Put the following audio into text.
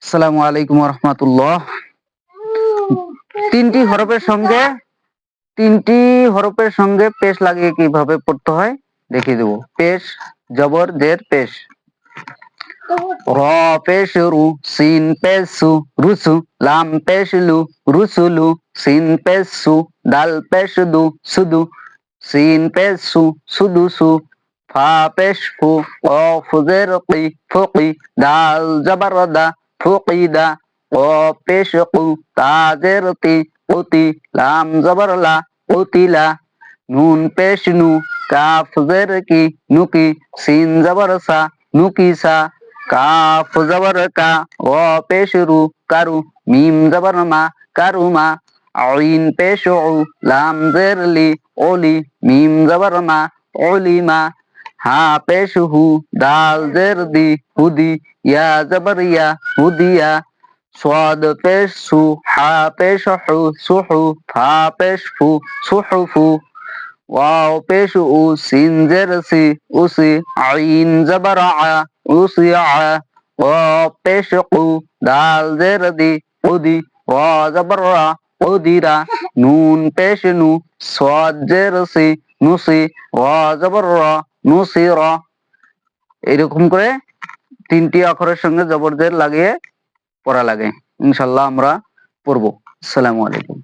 আসসালামু আলাইকুম রহমতুল্লাহ। তিনটি হরফের সঙ্গে তিনটি হরফের সঙ্গে পেশ লাগিয়ে কিভাবে পড়তে হয় দেখিয়ে দেব। পেশ, জবর, জের, পেশ। র পেশ রু, সিন পেশ সু, রুসু। লাম পেশ লু, রুসুলু। সিন পেশ সু, দাল পেশ দু, সুদু। সিন পেশ সু, সুদুসু। ফা পেশ ফু, কফ জের কি, ফুকি। দাল জবর দা, ফুকিদা। কফ পেশ কু, তা জের তি, কুতি। লাম জবর লা, কুতিলা। নুন পেশ নু, কাফ জের কি, নুকি। সিন জবর সা, নুকিসা। কাফ জবর কা, ও পেশ রু, কারু। মিম জবর মা, কারুমা। আইন পেশ উ, লাম জের লি, ওলি। মিম জবর মা, ওলিমা। হা পেশ হু, দাল জের দি, হুদি। ইয়া জবর ইয়া, হুদিয়া। صاد পেশ সু, হা পেশ হু, সুহু। ফা পেশ ফু, সুহুফু। ওয়াও পেশ উ, সিন জের সি, উসি। আইন জবর আ, উসিআ। কফ পেশ কু, দাল জের দি, উদি। রা জবর রা, উদিরা। নুন পেশ নু, সাদ জের সি, নুসি। রা জবর রা, নুসিরা। এরকম করে তিনটি অক্ষরের সঙ্গে জবর জের লাগিয়ে পড়া লাগে। ইনশাল্লাহ আমরা পড়বো। আসসালামু আলাইকুম।